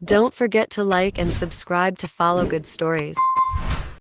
Don't forget to like and subscribe to follow good stories.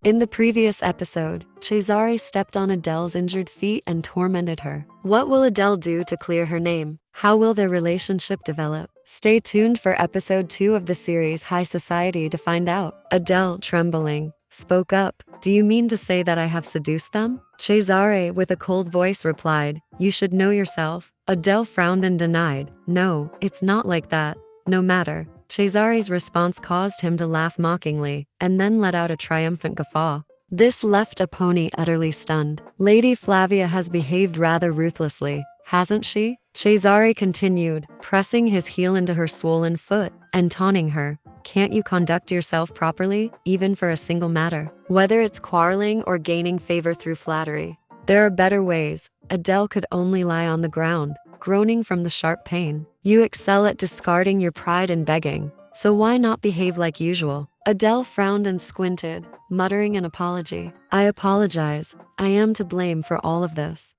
In the previous episode, Cesare stepped on Adele's injured feet and tormented her. What will Adele do to clear her name? How will their relationship develop? Stay tuned for episode 2 of the series High Society to find out. Adele, trembling, spoke up. Do you mean to say that I have seduced them? Cesare, with a cold voice, replied, You should know yourself. Adele frowned and denied, No, it's not like that. No matter. Cesare's response caused him to laugh mockingly, and then let out a triumphant guffaw. This left Aponi utterly stunned. Lady Flavia has behaved rather ruthlessly, hasn't she? Cesare continued, pressing his heel into her swollen foot, and taunting her. Can't you conduct yourself properly, even for a single matter? Whether it's quarreling or gaining favor through flattery. There are better ways. Adele could only lie on the ground, groaning from the sharp pain. You excel at discarding your pride and begging, so why not behave like usual? Adele frowned and squinted, muttering an apology. I apologize. I am to blame for all of this.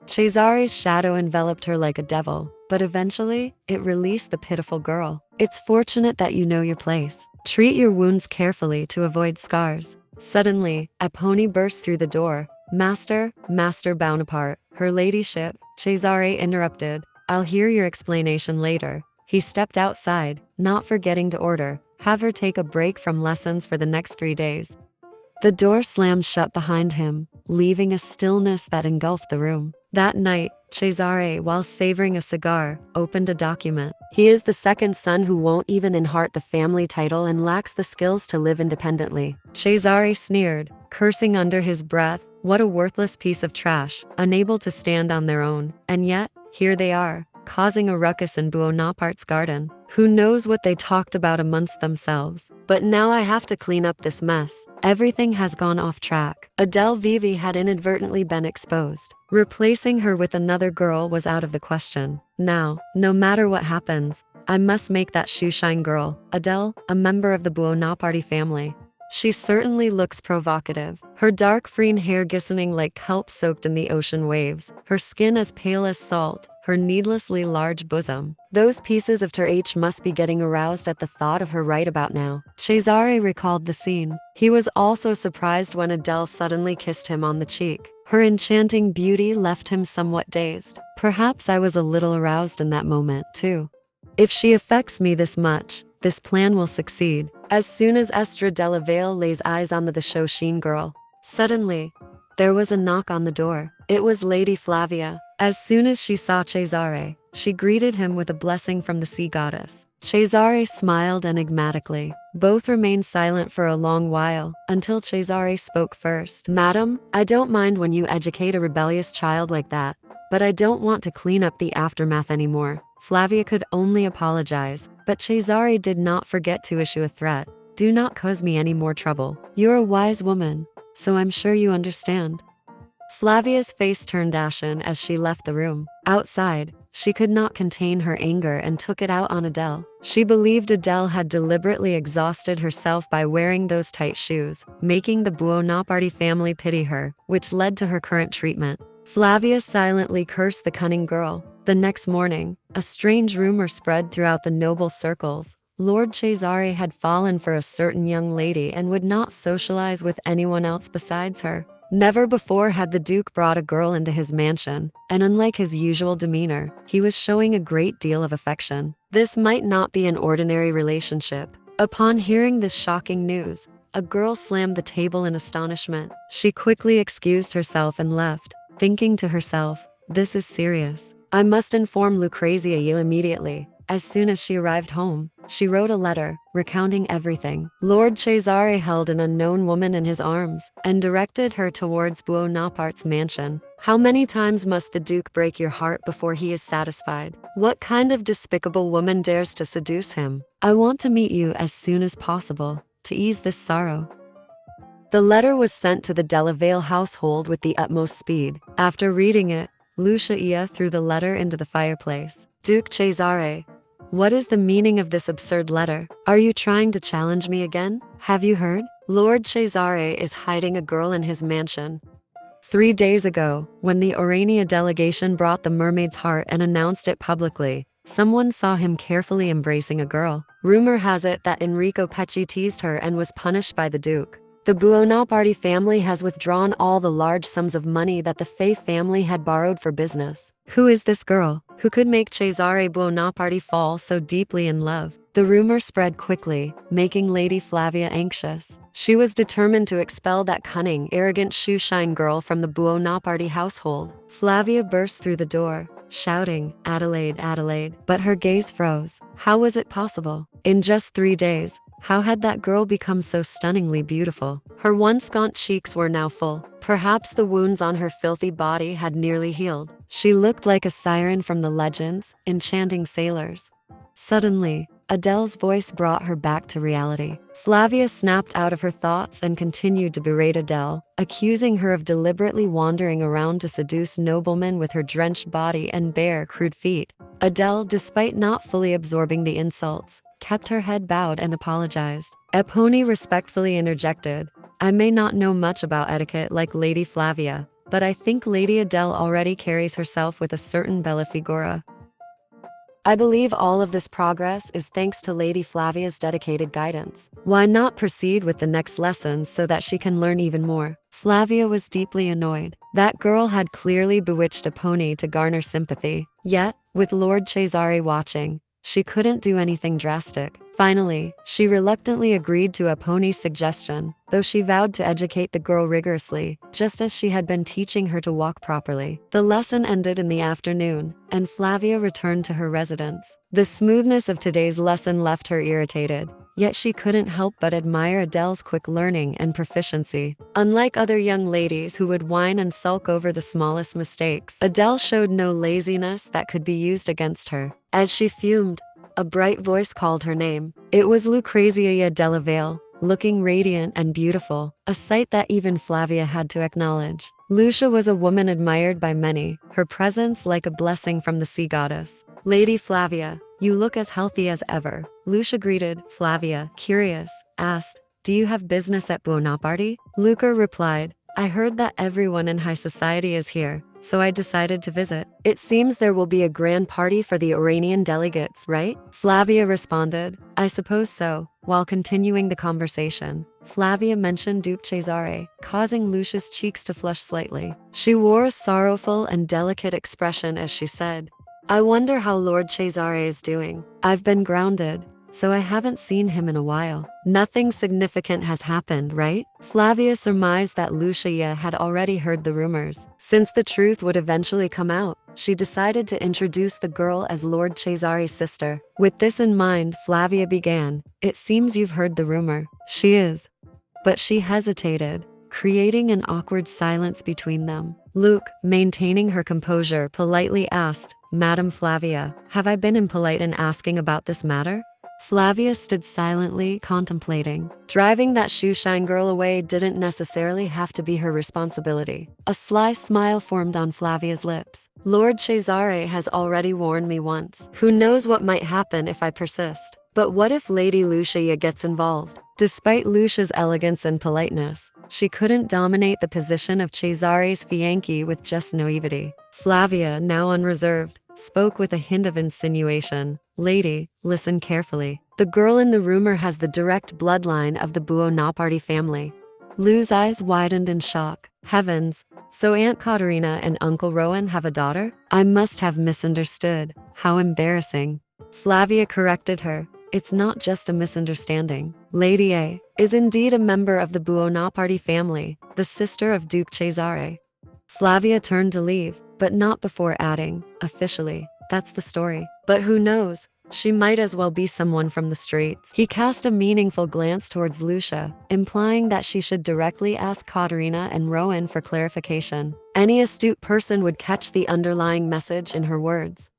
Cesare's shadow enveloped her like a devil, but eventually, it released the pitiful girl. It's fortunate that you know your place. Treat your wounds carefully to avoid scars. Suddenly, Aponi burst through the door. Master Bonaparte, her ladyship, Cesare interrupted. I'll hear your explanation later. He stepped outside, not forgetting to order, have her take a break from lessons for the next 3 days. The door slammed shut behind him, leaving a stillness that engulfed the room. That night, Cesare, while savoring a cigar, opened a document. He is the second son who won't even inherit the family title and lacks the skills to live independently. Cesare sneered, cursing under his breath. What a worthless piece of trash, unable to stand on their own. And yet, here they are, causing a ruckus in Buonaparte's garden. Who knows what they talked about amongst themselves? But now I have to clean up this mess. Everything has gone off track. Adele Vivi had inadvertently been exposed. Replacing her with another girl was out of the question. Now, no matter what happens, I must make that shoeshine girl, Adele, a member of the Buonaparte family. She certainly looks provocative. Her dark green hair glistening like kelp soaked in the ocean waves, her skin as pale as salt, her needlessly large bosom. Those pieces of her H must be getting aroused at the thought of her right about now. Cesare recalled the scene. He was also surprised when Adele suddenly kissed him on the cheek. Her enchanting beauty left him somewhat dazed. Perhaps I was a little aroused in that moment, too. If she affects me this much, this plan will succeed. As soon as Estra Della Vale lays eyes on the shoeshine girl, suddenly, there was a knock on the door. It was Lady Flavia. As soon as she saw Cesare, she greeted him with a blessing from the sea goddess. Cesare smiled enigmatically. Both remained silent for a long while, until Cesare spoke first. Madam, I don't mind when you educate a rebellious child like that, but I don't want to clean up the aftermath anymore. Flavia could only apologize, but Cesare did not forget to issue a threat. Do not cause me any more trouble. You're a wise woman, so I'm sure you understand. Flavia's face turned ashen as she left the room. Outside, she could not contain her anger and took it out on Adele. She believed Adele had deliberately exhausted herself by wearing those tight shoes, making the Buonaparte family pity her, which led to her current treatment. Flavia silently cursed the cunning girl. The next morning, a strange rumor spread throughout the noble circles. Lord Cesare had fallen for a certain young lady and would not socialize with anyone else besides her. Never before had the Duke brought a girl into his mansion, and unlike his usual demeanor, he was showing a great deal of affection. This might not be an ordinary relationship. Upon hearing this shocking news, a girl slammed the table in astonishment. She quickly excused herself and left, thinking to herself, this is serious. I must inform Lucrezia immediately. As soon as she arrived home, she wrote a letter, recounting everything. Lord Cesare held an unknown woman in his arms, and directed her towards Buonaparte's mansion. How many times must the Duke break your heart before he is satisfied? What kind of despicable woman dares to seduce him? I want to meet you as soon as possible, to ease this sorrow. The letter was sent to the Della Vale household with the utmost speed. After reading it, Lucrezia threw the letter into the fireplace. Duke Cesare, what is the meaning of this absurd letter? Are you trying to challenge me again? Have you heard? Lord Cesare is hiding a girl in his mansion. 3 days ago, when the Orania delegation brought the mermaid's heart and announced it publicly, someone saw him carefully embracing a girl. Rumor has it that Enrico Pecci teased her and was punished by the Duke. The Buonaparte family has withdrawn all the large sums of money that the Fay family had borrowed for business. Who is this girl? Who could make Cesare Buonaparte fall so deeply in love? The rumor spread quickly, making Lady Flavia anxious. She was determined to expel that cunning, arrogant shoeshine girl from the Buonaparte household. Flavia burst through the door, shouting, "Adelaide, Adelaide," but her gaze froze. How was it possible? In just 3 days, how had that girl become so stunningly beautiful? Her once gaunt cheeks were now full. Perhaps the wounds on her filthy body had nearly healed. She looked like a siren from the legends, enchanting sailors. Suddenly, Adele's voice brought her back to reality. Flavia snapped out of her thoughts and continued to berate Adele, accusing her of deliberately wandering around to seduce noblemen with her drenched body and bare, crude feet. Adele, despite not fully absorbing the insults, kept her head bowed and apologized. Epone respectfully interjected, "I may not know much about etiquette like Lady Flavia, but I think Lady Adele already carries herself with a certain bella figura. I believe all of this progress is thanks to Lady Flavia's dedicated guidance. Why not proceed with the next lessons so that she can learn even more?" Flavia was deeply annoyed. That girl had clearly bewitched Epone to garner sympathy. Yet, with Lord Cesare watching, she couldn't do anything drastic. Finally, she reluctantly agreed to Epone's suggestion, though she vowed to educate the girl rigorously, just as she had been teaching her to walk properly. The lesson ended in the afternoon, and Flavia returned to her residence. The smoothness of today's lesson left her irritated, yet she couldn't help but admire Adele's quick learning and proficiency. Unlike other young ladies who would whine and sulk over the smallest mistakes, Adele showed no laziness that could be used against her. As she fumed, a bright voice called her name. It was Lucrezia de Vale, looking radiant and beautiful, a sight that even Flavia had to acknowledge. Lucia was a woman admired by many, her presence like a blessing from the sea goddess. "Lady Flavia, you look as healthy as ever." Lucia greeted. Flavia, curious, asked, "Do you have business at Buonaparte?" Luca replied, "I heard that everyone in high society is here, so I decided to visit. It seems there will be a grand party for the Iranian delegates, right?" Flavia responded, "I suppose so." While continuing the conversation, Flavia mentioned Duke Cesare, causing Lucia's cheeks to flush slightly. She wore a sorrowful and delicate expression as she said, "I wonder how Lord Cesare is doing. I've been grounded, so I haven't seen him in a while. Nothing significant has happened, right?" Flavia surmised that Lucia had already heard the rumors. Since the truth would eventually come out, she decided to introduce the girl as Lord Cesare's sister. With this in mind, Flavia began, "It seems you've heard the rumor." "She is." But she hesitated, creating an awkward silence between them. Luke, maintaining her composure, politely asked, "Madam Flavia, have I been impolite in asking about this matter?" Flavia stood silently, contemplating. Driving that shoeshine girl away didn't necessarily have to be her responsibility. A sly smile formed on Flavia's lips. "Lord Cesare has already warned me once. Who knows what might happen if I persist? But what if Lady Lucia gets involved?" Despite Lucia's elegance and politeness, she couldn't dominate the position of Cesare's fiancée with just naivety. Flavia, now unreserved, spoke with a hint of insinuation. "Lady, listen carefully. The girl in the rumor has the direct bloodline of the Buonaparte family." Lou's eyes widened in shock. Heavens, so Aunt Caterina and Uncle Rowan have a daughter? I must have misunderstood. How embarrassing. Flavia corrected her. "It's not just a misunderstanding. Lady A is indeed a member of the Buonaparte family, the sister of Duke Cesare." Flavia turned to leave, but not before adding, "Officially, that's the story. But who knows? She might as well be someone from the streets." He cast a meaningful glance towards Lucia, implying that she should directly ask Caterina and Rowan for clarification. Any astute person would catch the underlying message in her words.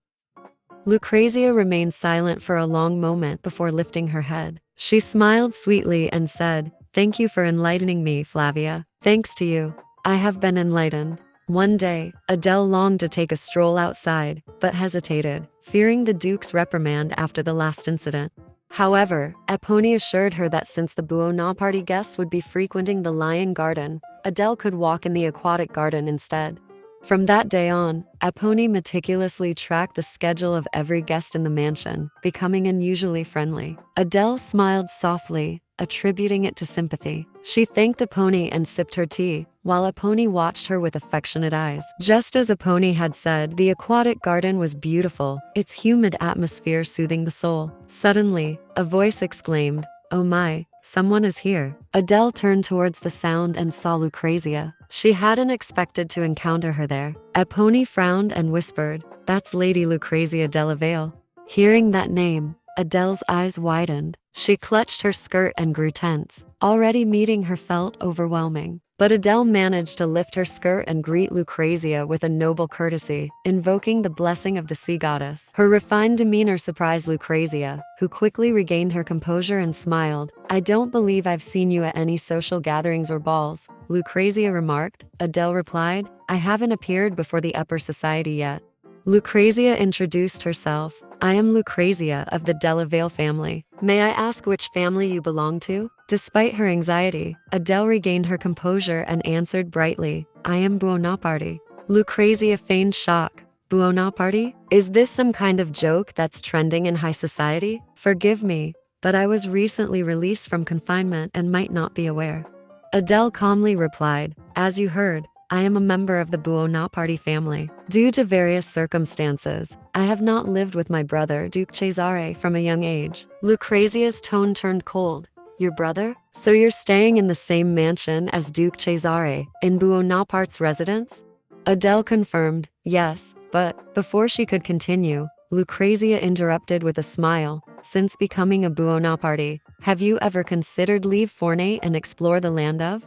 Lucrezia remained silent for a long moment before lifting her head. She smiled sweetly and said, "Thank you for enlightening me, Flavia. Thanks to you, I have been enlightened." One day, Adele longed to take a stroll outside, but hesitated, fearing the Duke's reprimand after the last incident. However, Epone assured her that since the Buonaparte guests would be frequenting the Lion Garden, Adele could walk in the aquatic garden instead. From that day on, Epony meticulously tracked the schedule of every guest in the mansion, becoming unusually friendly. Adele smiled softly, attributing it to sympathy. She thanked Epony and sipped her tea, while Epony watched her with affectionate eyes. Just as Epony had said, the aquatic garden was beautiful, its humid atmosphere soothing the soul. Suddenly, a voice exclaimed, "Oh my, someone is here." Adele turned towards the sound and saw Lucrezia. She hadn't expected to encounter her there. Epony frowned and whispered, "That's Lady Lucrezia de la Vale." Hearing that name, Adele's eyes widened. She clutched her skirt and grew tense. Already meeting her felt overwhelming. But Adele managed to lift her skirt and greet Lucrezia with a noble courtesy, invoking the blessing of the sea goddess. Her refined demeanor surprised Lucrezia, who quickly regained her composure and smiled. "I don't believe I've seen you at any social gatherings or balls," Lucrezia remarked. Adele replied, "I haven't appeared before the upper society yet." Lucrezia introduced herself. "I am Lucrezia of the de la Vale family. May I ask which family you belong to?" Despite her anxiety, Adele regained her composure and answered brightly, "I am Buonaparty." Lucrezia feigned shock. "Buonaparty? Is this some kind of joke that's trending in high society? Forgive me, but I was recently released from confinement and might not be aware." Adele calmly replied, "As you heard, I am a member of the Buonaparty family. Due to various circumstances, I have not lived with my brother, Duke Cesare, from a young age." Lucrezia's tone turned cold. "Your brother? So you're staying in the same mansion as Duke Cesare, in Buonaparte's residence?" Adele confirmed, "Yes, but," before she could continue, Lucrezia interrupted with a smile. "Since becoming a Buonaparty, have you ever considered leave Fornate and explore the land of?"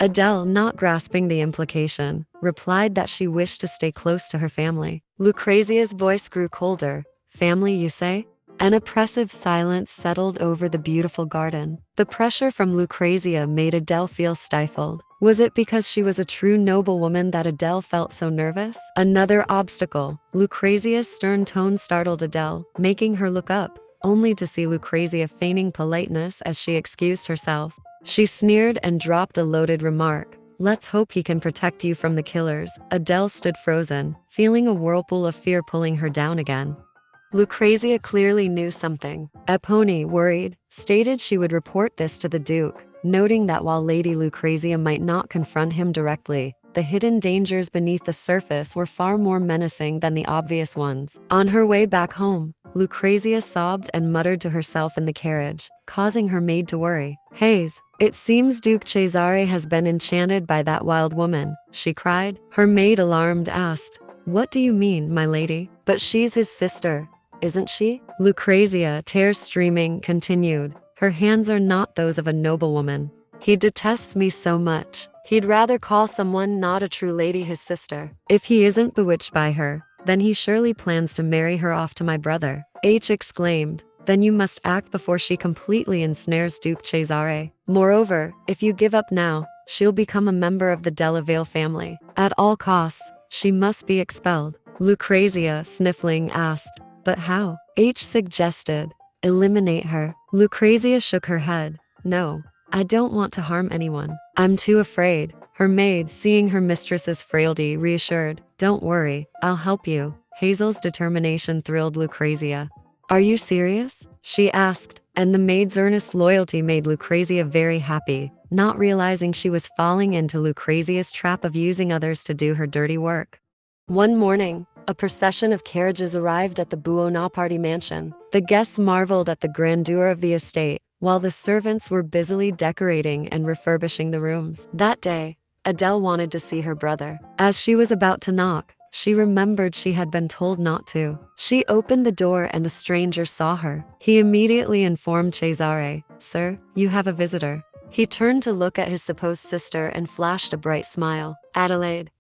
Adele, not grasping the implication, replied that she wished to stay close to her family. Lucrezia's voice grew colder. "Family, you say?" An oppressive silence settled over the beautiful garden. The pressure from Lucrezia made Adele feel stifled. Was it because she was a true noblewoman that Adele felt so nervous? Another obstacle. Lucrezia's stern tone startled Adele, making her look up, only to see Lucrezia feigning politeness as she excused herself. She sneered and dropped a loaded remark. "Let's hope he can protect you from the killers." Adele stood frozen, feeling a whirlpool of fear pulling her down again. Lucrezia clearly knew something. Epony, worried, stated she would report this to the Duke, noting that while Lady Lucrezia might not confront him directly, the hidden dangers beneath the surface were far more menacing than the obvious ones. On her way back home, Lucrezia sobbed and muttered to herself in the carriage, causing her maid to worry. "Hayes, it seems Duke Cesare has been enchanted by that wild woman," she cried. Her maid, alarmed, asked, "What do you mean, my lady?" "But she's his sister, isn't she?" Lucrezia, tears streaming, continued, "Her hands are not those of a noblewoman. He detests me so much. He'd rather call someone not a true lady his sister. If he isn't bewitched by her, then he surely plans to marry her off to my brother." H exclaimed, "Then you must act before she completely ensnares Duke Cesare. Moreover, if you give up now, she'll become a member of the de la Vale family. At all costs, she must be expelled." Lucrezia, sniffling, asked, "But how?" H suggested, "Eliminate her." Lucrezia shook her head. "No, I don't want to harm anyone. I'm too afraid." Her maid, seeing her mistress's frailty, reassured, "Don't worry, I'll help you." Hazel's determination thrilled Lucrezia. "Are you serious?" she asked, and the maid's earnest loyalty made Lucrezia very happy, not realizing she was falling into Lucrezia's trap of using others to do her dirty work. One morning, a procession of carriages arrived at the Buonaparty mansion. The guests marveled at the grandeur of the estate, while the servants were busily decorating and refurbishing the rooms. That day, Adele wanted to see her brother. As she was about to knock, she remembered she had been told not to. She opened the door and a stranger saw her. He immediately informed Cesare, "Sir, you have a visitor." He turned to look at his supposed sister and flashed a bright smile. "Adelaide,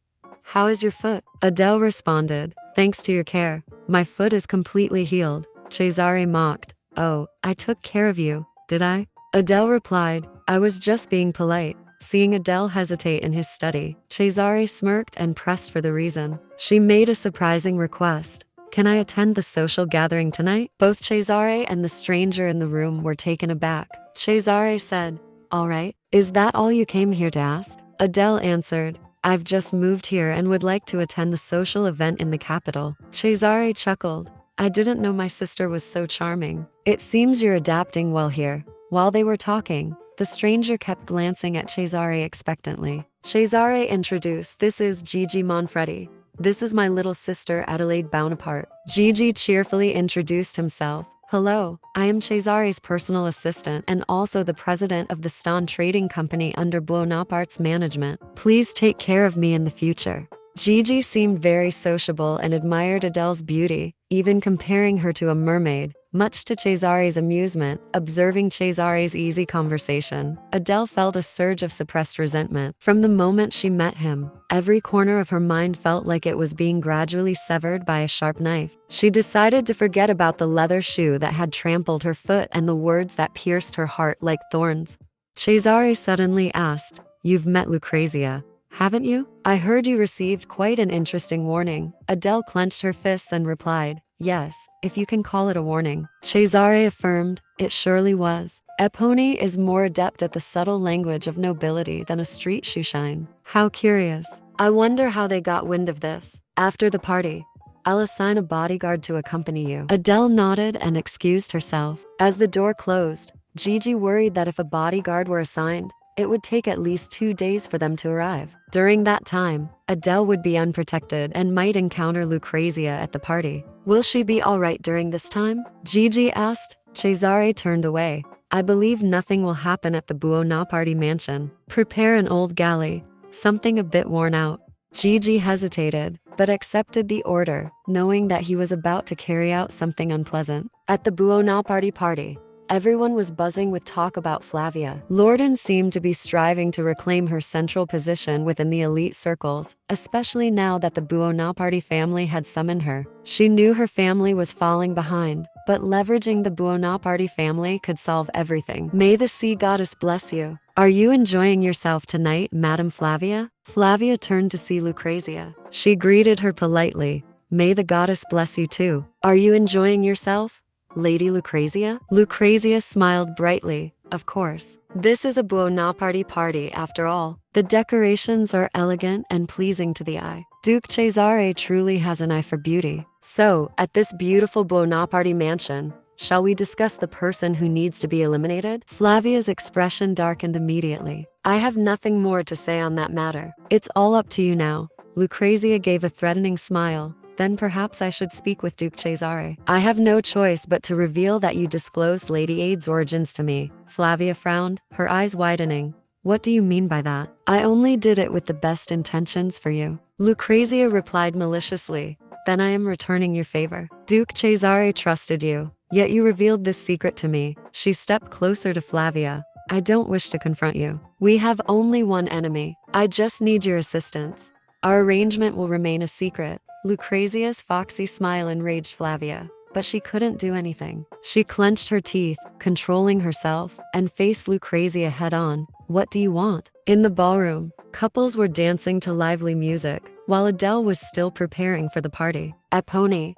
how is your foot?" Adele responded, "Thanks to your care, my foot is completely healed." Cesare mocked, "Oh, I took care of you, did I?" Adele replied, "I was just being polite." Seeing Adele hesitate in his study, Cesare smirked and pressed for the reason. She made a surprising request. "Can I attend the social gathering tonight?" Both Cesare and the stranger in the room were taken aback. Cesare said, "All right. Is that all you came here to ask?" Adele answered, I've just moved here and would like to attend the social event in the capital. Cesare chuckled. I didn't know my sister was so charming. It seems you're adapting well here. While they were talking, the stranger kept glancing at Cesare expectantly. Cesare introduced, this is Gigi Manfredi. This is my little sister Adelaide Bonaparte. Gigi cheerfully introduced himself. Hello, I am Cesare's personal assistant and also the president of the Stan Trading Company under Bonaparte's management. Please take care of me in the future. Gigi seemed very sociable and admired Adele's beauty, even comparing her to a mermaid. Much to Cesare's amusement, observing Cesare's easy conversation, Adele felt a surge of suppressed resentment. From the moment she met him, every corner of her mind felt like it was being gradually severed by a sharp knife. She decided to forget about the leather shoe that had trampled her foot and the words that pierced her heart like thorns. Cesare suddenly asked, You've met Lucrezia, haven't you? I heard you received quite an interesting warning. Adele clenched her fists and replied, Yes, if you can call it a warning. Cesare affirmed, It surely was. Epone is more adept at the subtle language of nobility than a street shoeshine. How curious. I wonder how they got wind of this. After the party, I'll assign a bodyguard to accompany you. Adele nodded and excused herself. As the door closed, Gigi worried that if a bodyguard were assigned, it would take at least 2 days for them to arrive. During that time, Adele would be unprotected and might encounter Lucrezia at the party. Will she be all right during this time? Gigi asked. Cesare turned away. I believe nothing will happen at the Buonaparte mansion. Prepare an old galley, something a bit worn out. Gigi hesitated, but accepted the order, knowing that he was about to carry out something unpleasant. At the Buonaparte party, everyone was buzzing with talk about Flavia. Lorden seemed to be striving to reclaim her central position within the elite circles, especially now that the Buonaparte family had summoned her. She knew her family was falling behind, but leveraging the Buonaparte family could solve everything. May the sea goddess bless you. Are you enjoying yourself tonight, Madame Flavia? Flavia turned to see Lucrezia. She greeted her politely. May the goddess bless you too. Are you enjoying yourself, Lady Lucrezia? Lucrezia smiled brightly. Of course. This is a Buonaparte party after all. The decorations are elegant and pleasing to the eye. Duke Cesare truly has an eye for beauty. So, at this beautiful Buonaparte mansion, shall we discuss the person who needs to be eliminated? Flavia's expression darkened immediately. I have nothing more to say on that matter. It's all up to you now. Lucrezia gave a threatening smile. Then perhaps I should speak with Duke Cesare. I have no choice but to reveal that you disclosed Lady Ade's origins to me. Flavia frowned, her eyes widening. What do you mean by that? I only did it with the best intentions for you. Lucrezia replied maliciously. Then I am returning your favor. Duke Cesare trusted you, yet you revealed this secret to me. She stepped closer to Flavia. I don't wish to confront you. We have only one enemy. I just need your assistance. Our arrangement will remain a secret. Lucrezia's foxy smile enraged Flavia, but she couldn't do anything. She clenched her teeth, controlling herself, and faced Lucrezia head-on. What do you want? In the ballroom, couples were dancing to lively music, while Adele was still preparing for the party. Epone,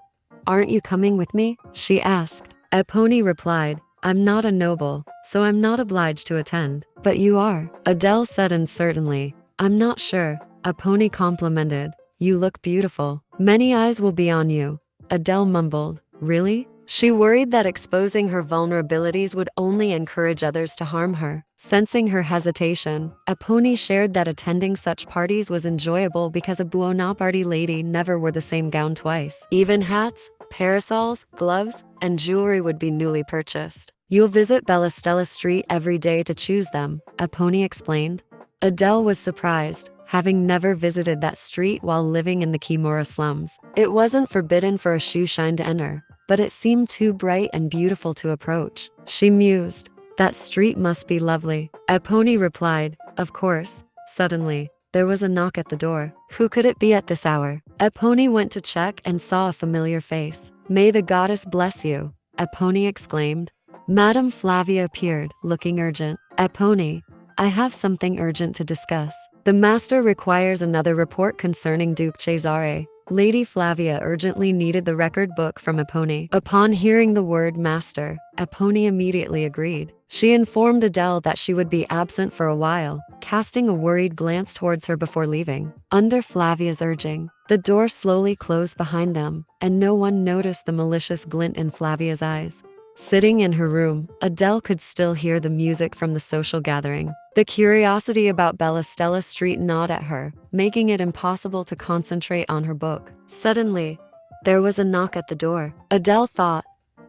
aren't you coming with me? She asked. Epone replied, I'm not a noble, so I'm not obliged to attend. But you are, Adele said uncertainly. I'm not sure. Epone complimented. You look beautiful. Many eyes will be on you. Adele mumbled. Really? She worried that exposing her vulnerabilities would only encourage others to harm her. Sensing her hesitation, Epone shared that attending such parties was enjoyable because a Buonaparte lady never wore the same gown twice. Even hats, parasols, gloves, and jewelry would be newly purchased. You'll visit Bella Stella Street every day to choose them, Epone explained. Adele was surprised, having never visited that street while living in the Kimurah slums. It wasn't forbidden for a shoeshine to enter, but it seemed too bright and beautiful to approach. She mused, that street must be lovely. Epone replied, of course. Suddenly, there was a knock at the door. Who could it be at this hour? Epone went to check and saw a familiar face. May the goddess bless you, Epone exclaimed. Madame Flavia appeared, looking urgent. Epone, I have something urgent to discuss. The master requires another report concerning Duke Cesare. Lady Flavia urgently needed the record book from Epone. Upon hearing the word master, Epone immediately agreed. She informed Adele that she would be absent for a while, casting a worried glance towards her before leaving. Under Flavia's urging, the door slowly closed behind them, and no one noticed the malicious glint in Flavia's eyes. Sitting in her room, Adele could still hear the music from the social gathering. The curiosity about Bella Stella Street gnawed at her, making it impossible to concentrate on her book. Suddenly, there was a knock at the door. Adele thought,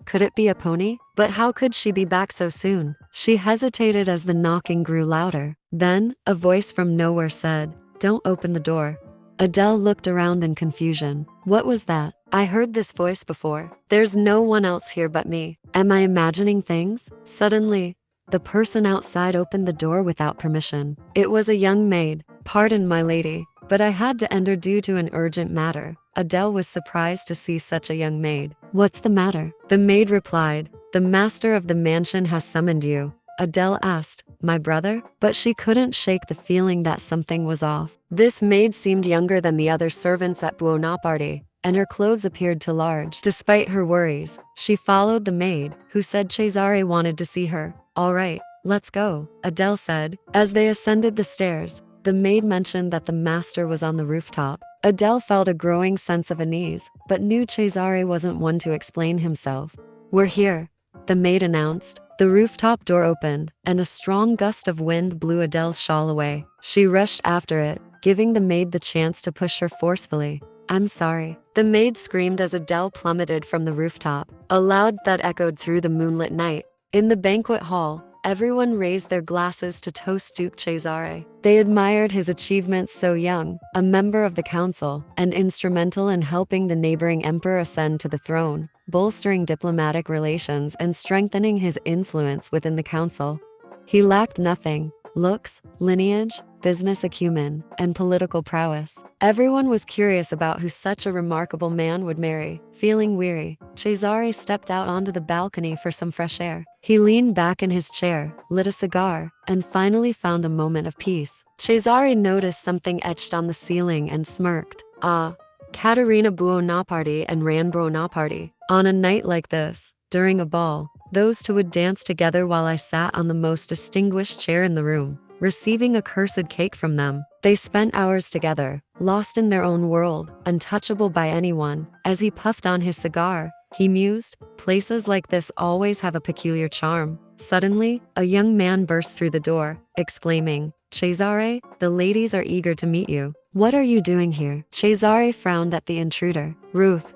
could it be a pony? But how could she be back so soon? She hesitated as the knocking grew louder. Then, a voice from nowhere said, "Don't open the door." Adele looked around in confusion. What was that? I heard this voice before. There's no one else here but me. Am I imagining things? Suddenly, the person outside opened the door without permission. It was a young maid. Pardon, my lady, but I had to enter due to an urgent matter. Adele was surprised to see such a young maid. What's the matter? The maid replied, the master of the mansion has summoned you. Adele asked, my brother? But she couldn't shake the feeling that something was off. This maid seemed younger than the other servants at Buonaparty, and her clothes appeared too large. Despite her worries, she followed the maid, who said Cesare wanted to see her. All right, let's go, Adele said. As they ascended the stairs, the maid mentioned that the master was on the rooftop. Adele felt a growing sense of unease, but knew Cesare wasn't one to explain himself. We're here, the maid announced. The rooftop door opened, and a strong gust of wind blew Adele's shawl away. She rushed after it, giving the maid the chance to push her forcefully. I'm sorry. The maid screamed as Adele plummeted from the rooftop, a loud thud echoed through the moonlit night. In the banquet hall, everyone raised their glasses to toast Duke Cesare. They admired his achievements so young, a member of the council, and instrumental in helping the neighboring emperor ascend to the throne, bolstering diplomatic relations and strengthening his influence within the council. He lacked nothing: looks, lineage, business acumen, and political prowess. Everyone was curious about who such a remarkable man would marry. Feeling weary, Cesare stepped out onto the balcony for some fresh air. He leaned back in his chair, lit a cigar, and finally found a moment of peace. Cesare noticed something etched on the ceiling and smirked. Ah, Caterina Buonaparty and Ran Buonaparty. On a night like this, during a ball, those two would dance together while I sat on the most distinguished chair in the room, receiving a cursed cake from them. They spent hours together, lost in their own world, untouchable by anyone. As he puffed on his cigar, he mused, places like this always have a peculiar charm. Suddenly, a young man burst through the door, exclaiming, Cesare, the ladies are eager to meet you. What are you doing here? Cesare frowned at the intruder. Ruth,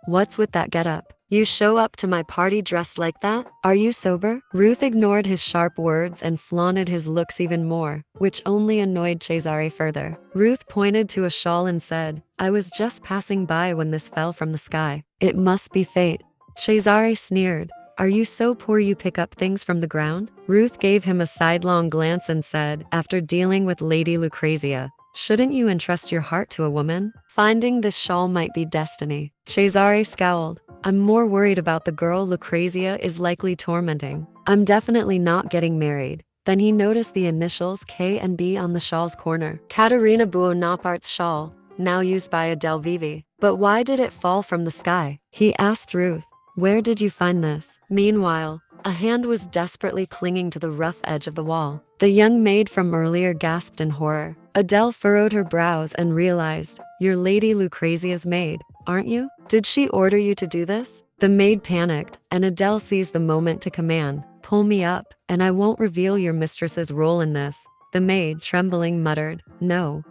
what's with that getup? You show up to my party dressed like that? Are you sober? Ruth ignored his sharp words and flaunted his looks even more, which only annoyed Cesare further. Ruth pointed to a shawl and said, I was just passing by when this fell from the sky. It must be fate. Cesare sneered. Are you so poor you pick up things from the ground? Ruth gave him a sidelong glance and said, after dealing with Lady Lucrezia, shouldn't you entrust your heart to a woman? Finding this shawl might be destiny. Cesare scowled. I'm more worried about the girl Lucrezia is likely tormenting. I'm definitely not getting married. Then he noticed the initials K and B on the shawl's corner. Caterina Buonaparte's shawl, now used by Adele Vivi. But why did it fall from the sky? He asked Ruth. Where did you find this? Meanwhile, a hand was desperately clinging to the rough edge of the wall. The young maid from earlier gasped in horror. Adele furrowed her brows and realized, you're Lady Lucrezia's maid, aren't you? Did she order you to do this? The maid panicked, and Adele seized the moment to command, pull me up, and I won't reveal your mistress's role in this. The maid, trembling, muttered, no,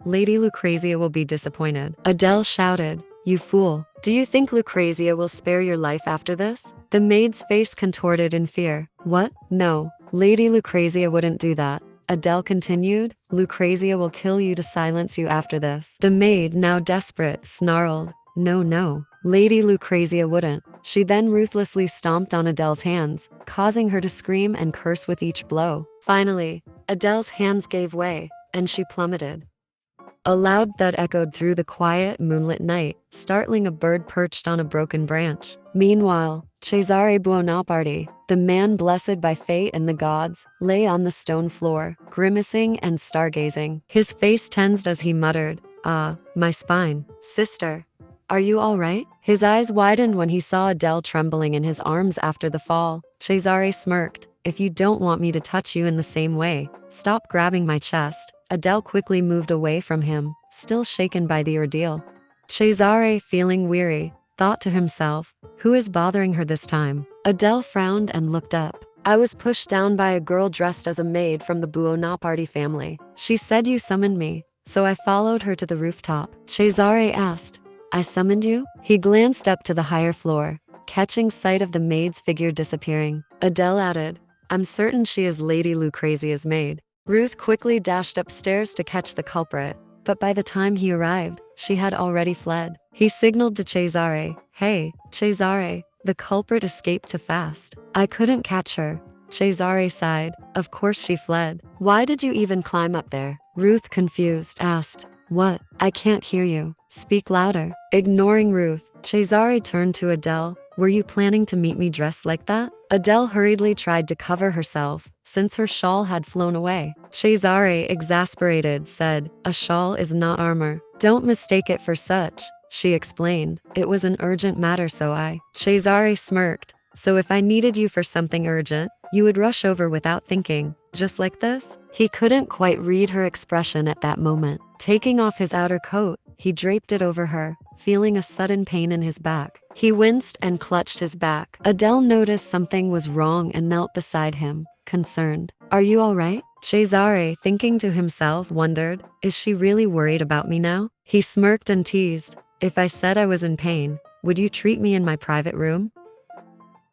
Lady Lucrezia will be disappointed. Adele shouted, you fool. Do you think Lucrezia will spare your life after this? The maid's face contorted in fear. What? No, Lady Lucrezia wouldn't do that. Adele continued, Lucrezia will kill you to silence you after this. The maid, now desperate, snarled, no, Lady Lucrezia wouldn't. She then ruthlessly stomped on Adele's hands, causing her to scream and curse with each blow. Finally, Adele's hands gave way, and she plummeted. A loud thud echoed through the quiet, moonlit night, startling a bird perched on a broken branch. Meanwhile, Cesare Buonaparty, the man blessed by fate and the gods, lay on the stone floor, grimacing and stargazing. His face tensed as he muttered, My spine. Sister, are you all right? His eyes widened when he saw Adele trembling in his arms after the fall. Cesare smirked. If you don't want me to touch you in the same way, stop grabbing my chest. Adele quickly moved away from him, still shaken by the ordeal. Cesare, feeling weary, thought to himself, who is bothering her this time? Adele frowned and looked up. I was pushed down by a girl dressed as a maid from the Buonaparty family. She said you summoned me, so I followed her to the rooftop. Cesare asked, I summoned you? He glanced up to the higher floor, catching sight of the maid's figure disappearing. Adele added, I'm certain she is Lady Lucrezia's maid. Ruth quickly dashed upstairs to catch the culprit, but by the time he arrived, she had already fled. He signaled to Cesare, Hey, Cesare, the culprit escaped too fast. I couldn't catch her. Cesare sighed. Of course she fled. Why did you even climb up there? Ruth, confused, asked. What? I can't hear you. Speak louder. Ignoring Ruth, Cesare turned to Adele. Were you planning to meet me dressed like that? Adele hurriedly tried to cover herself, since her shawl had flown away. Cesare, exasperated, said, A shawl is not armor. Don't mistake it for such, she explained. It was an urgent matter, so I. Cesare smirked. So if I needed you for something urgent, you would rush over without thinking, just like this? He couldn't quite read her expression at that moment. Taking off his outer coat, he draped it over her, feeling a sudden pain in his back. He winced and clutched his back. Adele noticed something was wrong and knelt beside him, concerned. Are you all right? Cesare, thinking to himself, wondered, is she really worried about me now? He smirked and teased, if I said I was in pain, would you treat me in my private room?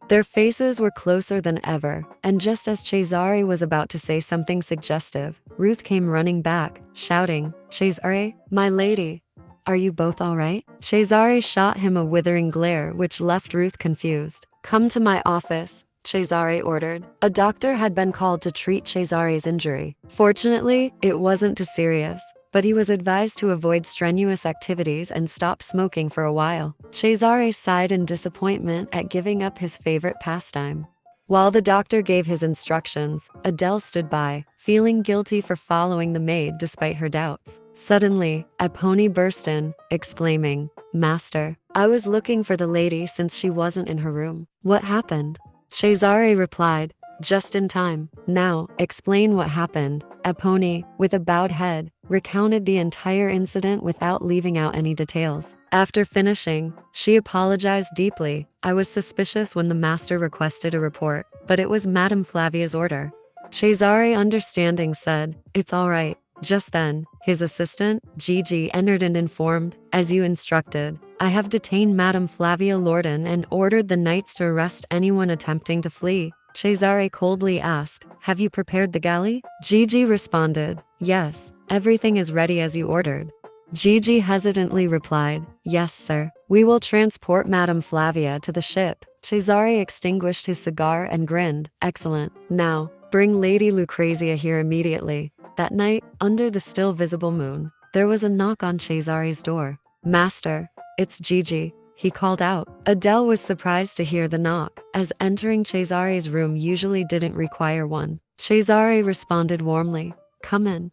Their faces were closer than ever, and just as Cesare was about to say something suggestive, Ruth came running back, shouting, Cesare, my lady, are you both all right? Cesare shot him a withering glare which left Ruth confused. Come to my office, Cesare ordered. A doctor had been called to treat Cesare's injury. Fortunately, it wasn't too serious, but he was advised to avoid strenuous activities and stop smoking for a while. Cesare sighed in disappointment at giving up his favorite pastime. While the doctor gave his instructions, Adele stood by, feeling guilty for following the maid despite her doubts. Suddenly, a pony burst in, exclaiming, Master, I was looking for the lady since she wasn't in her room. What happened? Cesare replied, just in time. Now, explain what happened. Epone, with a bowed head, recounted the entire incident without leaving out any details. After finishing, she apologized deeply. I was suspicious when the master requested a report, but it was Madame Flavia's order. Cesare, understanding, said, It's all right. Just then, his assistant, Gigi, entered and informed, As you instructed, I have detained Madame Flavia Lorden and ordered the knights to arrest anyone attempting to flee. Cesare coldly asked, Have you prepared the galley? Gigi responded, Yes, everything is ready as you ordered. Gigi hesitantly replied, Yes, sir. We will transport Madame Flavia to the ship. Cesare extinguished his cigar and grinned, Excellent. Now, bring Lady Lucrezia here immediately. That night, under the still visible moon, there was a knock on Cesare's door. Master, it's Gigi, he called out. Adele was surprised to hear the knock, as entering Cesare's room usually didn't require one. Cesare responded warmly, Come in.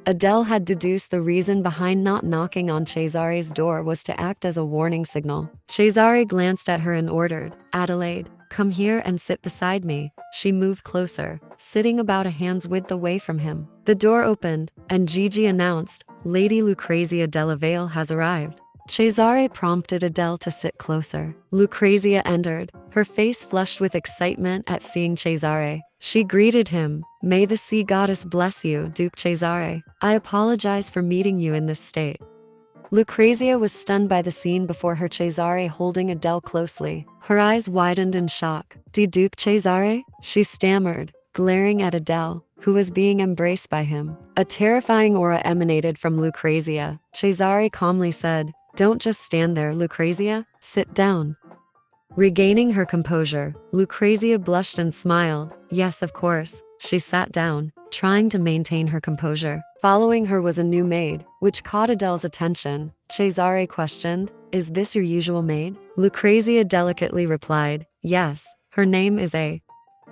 Adele had deduced the reason behind not knocking on Cesare's door was to act as a warning signal. Cesare glanced at her and ordered, Adelaide, come here and sit beside me. She moved closer, sitting about a hand's width away from him. The door opened, and Gigi announced, Lady Lucrezia della Vale has arrived. Cesare prompted Adele to sit closer. Lucrezia entered, her face flushed with excitement at seeing Cesare. She greeted him, May the sea goddess bless you, Duke Cesare. I apologize for meeting you in this state. Lucrezia was stunned by the scene before her, Cesare holding Adele closely. Her eyes widened in shock. Duke Cesare? She stammered, glaring at Adele, who was being embraced by him. A terrifying aura emanated from Lucrezia. Cesare calmly said, Don't just stand there, Lucrezia. Sit down. Regaining her composure, Lucrezia blushed and smiled. Yes, of course. She sat down, trying to maintain her composure. Following her was a new maid, which caught Adele's attention. Cesare questioned, Is this your usual maid? Lucrezia delicately replied, Yes, her name is A.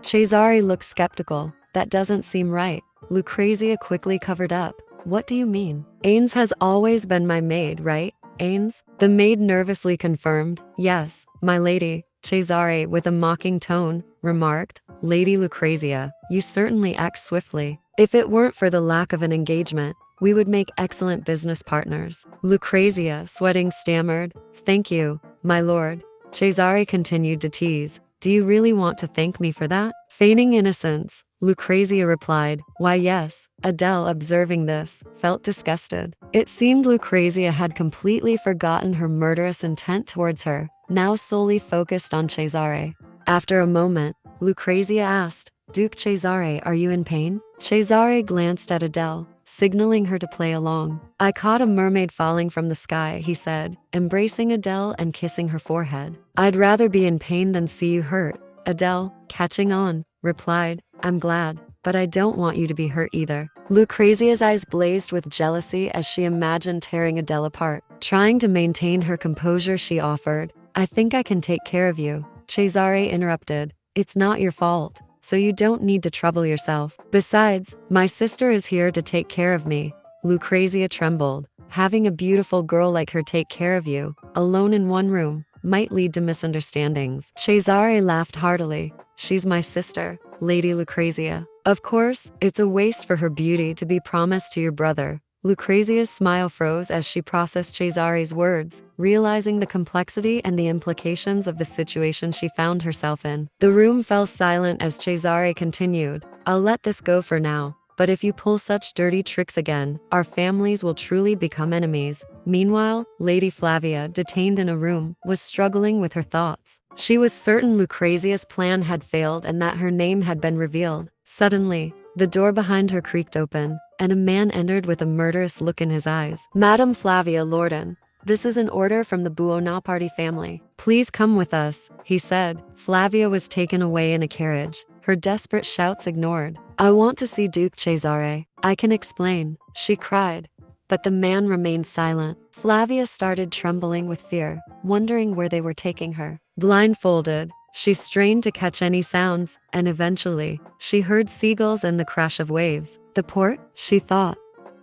Cesare looked skeptical. That doesn't seem right. Lucrezia quickly covered up. What do you mean? Ains has always been my maid, right? Ains? The maid nervously confirmed. Yes, my lady. Cesare, with a mocking tone, remarked. Lady Lucrezia, you certainly act swiftly. If it weren't for the lack of an engagement, we would make excellent business partners. Lucrezia, sweating, stammered. Thank you, my lord. Cesare continued to tease. Do you really want to thank me for that? Feigning innocence, Lucrezia replied, why yes. Adele, observing this, felt disgusted. It seemed Lucrezia had completely forgotten her murderous intent towards her, now solely focused on Cesare. After a moment, Lucrezia asked, Duke Cesare, are you in pain? Cesare glanced at Adele, signaling her to play along. I caught a mermaid falling from the sky, he said, embracing Adele and kissing her forehead. I'd rather be in pain than see you hurt. Adele, catching on, replied, I'm glad, but I don't want you to be hurt either. Lucrezia's eyes blazed with jealousy as she imagined tearing Adele apart. Trying to maintain her composure, she offered, I think I can take care of you. Cesare interrupted, it's not your fault, so you don't need to trouble yourself. Besides, my sister is here to take care of me. Lucrezia trembled. Having a beautiful girl like her take care of you, alone in one room, might lead to misunderstandings. Cesare laughed heartily. She's my sister, Lady Lucrezia. Of course, it's a waste for her beauty to be promised to your brother. Lucrezia's smile froze as she processed Cesare's words, realizing the complexity and the implications of the situation she found herself in. The room fell silent as Cesare continued, I'll let this go for now, but if you pull such dirty tricks again, our families will truly become enemies. Meanwhile, Lady Flavia, detained in a room, was struggling with her thoughts. She was certain Lucrezia's plan had failed and that her name had been revealed. Suddenly, the door behind her creaked open, and a man entered with a murderous look in his eyes. Madame Flavia Lorden, this is an order from the Buonaparte family. Please come with us, he said. Flavia was taken away in a carriage, her desperate shouts ignored. I want to see Duke Cesare. I can explain, she cried. But the man remained silent. Flavia started trembling with fear, wondering where they were taking her. Blindfolded, she strained to catch any sounds, and eventually, she heard seagulls and the crash of waves. The port, she thought.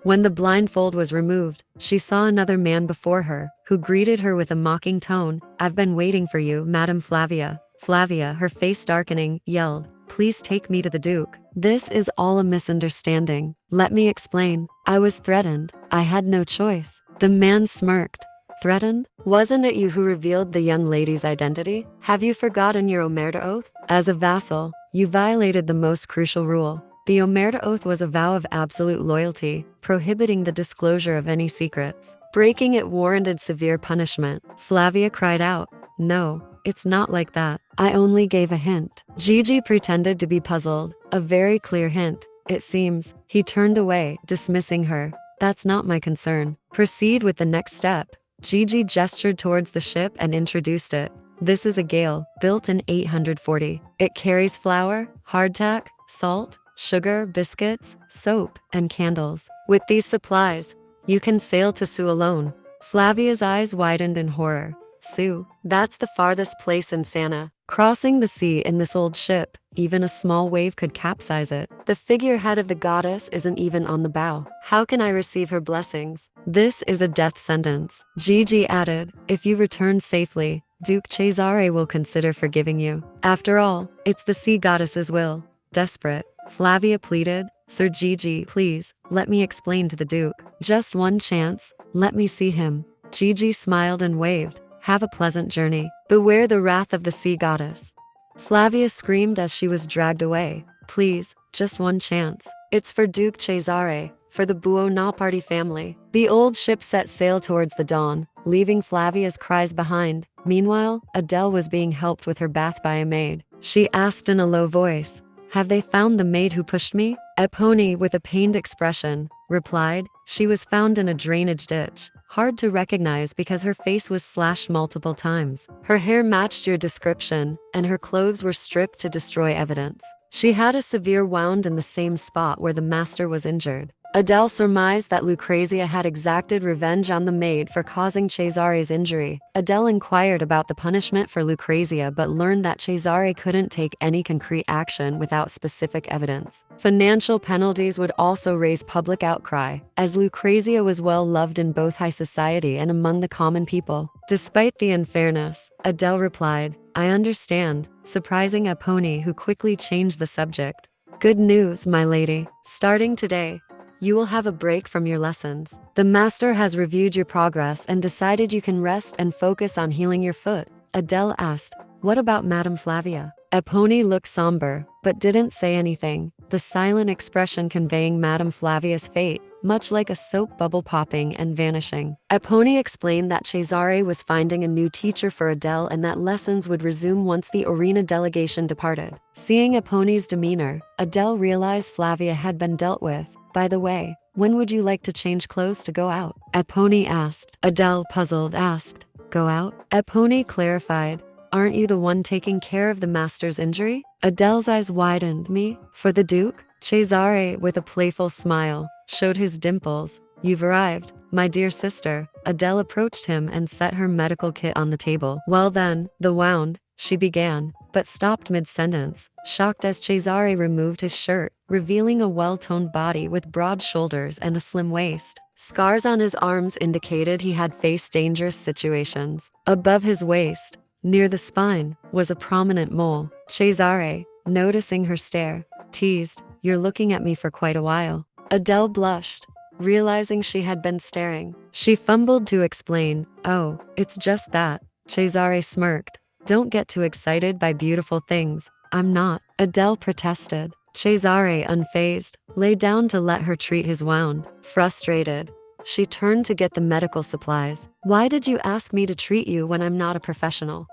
When the blindfold was removed, she saw another man before her, who greeted her with a mocking tone. I've been waiting for you, Madame Flavia. Flavia, her face darkening, yelled, please take me to the Duke. This is all a misunderstanding. Let me explain. I was threatened. I had no choice. The man smirked. Threatened? Wasn't it you who revealed the young lady's identity? Have you forgotten your Omerta oath? As a vassal, you violated the most crucial rule. The Omerta oath was a vow of absolute loyalty, prohibiting the disclosure of any secrets. Breaking it warranted severe punishment. Flavia cried out, no, it's not like that. I only gave a hint. Gigi pretended to be puzzled. A very clear hint, it seems. He turned away, dismissing her. That's not my concern. Proceed with the next step. Gigi gestured towards the ship and introduced it. This is a gale, built in 840. It carries flour, hardtack, salt, sugar, biscuits, soap, and candles. With these supplies, you can sail to Sue alone. Flavia's eyes widened in horror. Sue, that's the farthest place in Santa. Crossing the sea in this old ship, even a small wave could capsize it. The figurehead of the goddess isn't even on the bow. How can I receive her blessings? This is a death sentence. Gigi added, if you return safely, Duke Cesare will consider forgiving you. After all, it's the sea goddess's will. Desperate, Flavia pleaded, Sir Gigi, please, let me explain to the Duke. Just one chance, let me see him. Gigi smiled and waved. Have a pleasant journey. Beware the wrath of the sea goddess. Flavia screamed as she was dragged away. Please, just one chance. It's for Duke Cesare, for the Buonaparte family. The old ship set sail towards the dawn, leaving Flavia's cries behind. Meanwhile, Adele was being helped with her bath by a maid. She asked in a low voice, have they found the maid who pushed me? Epone, with a pained expression, replied, she was found in a drainage ditch. Hard to recognize because her face was slashed multiple times. Her hair matched your description, and her clothes were stripped to destroy evidence. She had a severe wound in the same spot where the master was injured. Adele surmised that Lucrezia had exacted revenge on the maid for causing Cesare's injury. Adele inquired about the punishment for Lucrezia but learned that Cesare couldn't take any concrete action without specific evidence. Financial penalties would also raise public outcry, as Lucrezia was well loved in both high society and among the common people. Despite the unfairness, Adele replied, "I understand," surprising Epone, who quickly changed the subject. "Good news, my lady. Starting today, you will have a break from your lessons. The master has reviewed your progress and decided you can rest and focus on healing your foot." Adele asked, "What about Madame Flavia?" Epone looked somber, but didn't say anything, the silent expression conveying Madame Flavia's fate, much like a soap bubble popping and vanishing. Epone explained that Cesare was finding a new teacher for Adele and that lessons would resume once the arena delegation departed. Seeing Epone's demeanor, Adele realized Flavia had been dealt with. "By the way, when would you like to change clothes to go out?" Epone asked. Adele, puzzled, asked, "Go out?" Epone clarified, "Aren't you the one taking care of the master's injury?" Adele's eyes widened. "Me? For the Duke?" Cesare, with a playful smile, showed his dimples. "You've arrived, my dear sister." Adele approached him and set her medical kit on the table. "Well then, the wound," she began, but stopped mid-sentence, shocked as Cesare removed his shirt, revealing a well-toned body with broad shoulders and a slim waist. Scars on his arms indicated he had faced dangerous situations. Above his waist, near the spine, was a prominent mole. Cesare, noticing her stare, teased, "You're looking at me for quite a while." Adele blushed, realizing she had been staring. She fumbled to explain, "Oh, it's just that." Cesare smirked. "Don't get too excited by beautiful things. I'm not." Adele protested. Cesare, unfazed, lay down to let her treat his wound. Frustrated, she turned to get the medical supplies. "Why did you ask me to treat you when I'm not a professional?"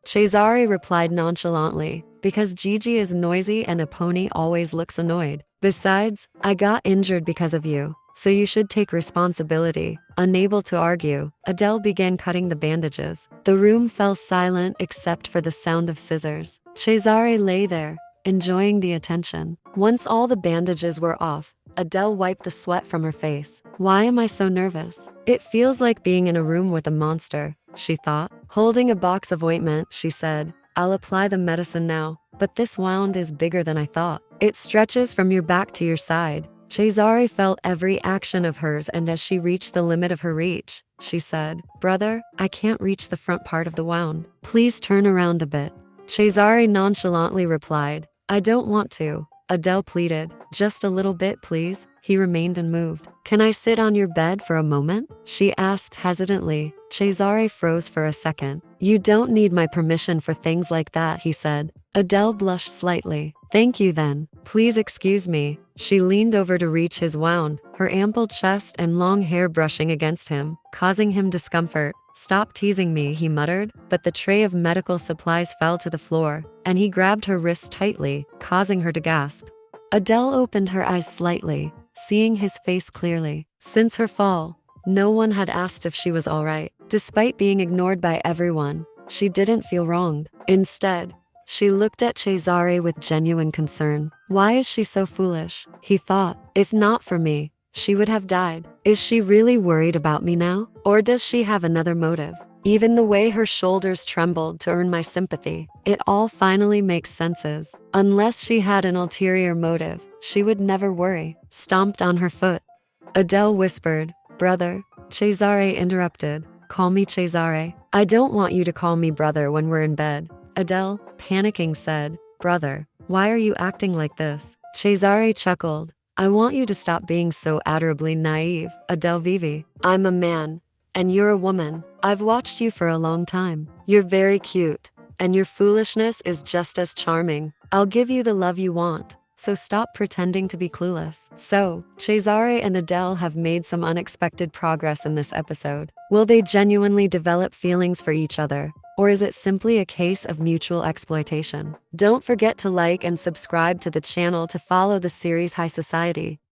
Cesare replied nonchalantly, "Because Gigi is noisy and Epone always looks annoyed. Besides, I got injured because of you, so you should take responsibility." Unable to argue, Adele began cutting the bandages. The room fell silent except for the sound of scissors. Cesare lay there, enjoying the attention. Once all the bandages were off, Adele wiped the sweat from her face. "Why am I so nervous? It feels like being in a room with a monster," she thought. Holding a box of ointment, she said, "I'll apply the medicine now, but this wound is bigger than I thought. It stretches from your back to your side." Cesare felt every action of hers, and as she reached the limit of her reach, she said, "Brother, I can't reach the front part of the wound. Please turn around a bit." Cesare nonchalantly replied, "I don't want to." Adele pleaded, "Just a little bit, please." He remained unmoved. "Can I sit on your bed for a moment?" she asked hesitantly. Cesare froze for a second. "You don't need my permission for things like that," he said. Adele blushed slightly. "Thank you then. Please excuse me." She leaned over to reach his wound, her ample chest and long hair brushing against him, causing him discomfort. "Stop teasing me," he muttered, but the tray of medical supplies fell to the floor, and he grabbed her wrist tightly, causing her to gasp. Adele opened her eyes slightly, seeing his face clearly. Since her fall, no one had asked if she was all right. Despite being ignored by everyone, she didn't feel wronged. Instead, she looked at Cesare with genuine concern. "Why is she so foolish?" he thought. "If not for me, she would have died. Is she really worried about me now? Or does she have another motive?" Even the way her shoulders trembled to earn my sympathy, it all finally makes senses. Unless she had an ulterior motive, she would never worry. Stomped on her foot. Adele whispered, "Brother." Cesare interrupted, "Call me Cesare. I don't want you to call me brother when we're in bed." Adele, panicking, said, "Brother, why are you acting like this?" Cesare chuckled, "I want you to stop being so adorably naive, Adele Vivi. I'm a man, and you're a woman. I've watched you for a long time. You're very cute, and your foolishness is just as charming. I'll give you the love you want, so stop pretending to be clueless." So, Cesare and Adele have made some unexpected progress in this episode. Will they genuinely develop feelings for each other? Or is it simply a case of mutual exploitation? Don't forget to like and subscribe to the channel to follow the series High Society.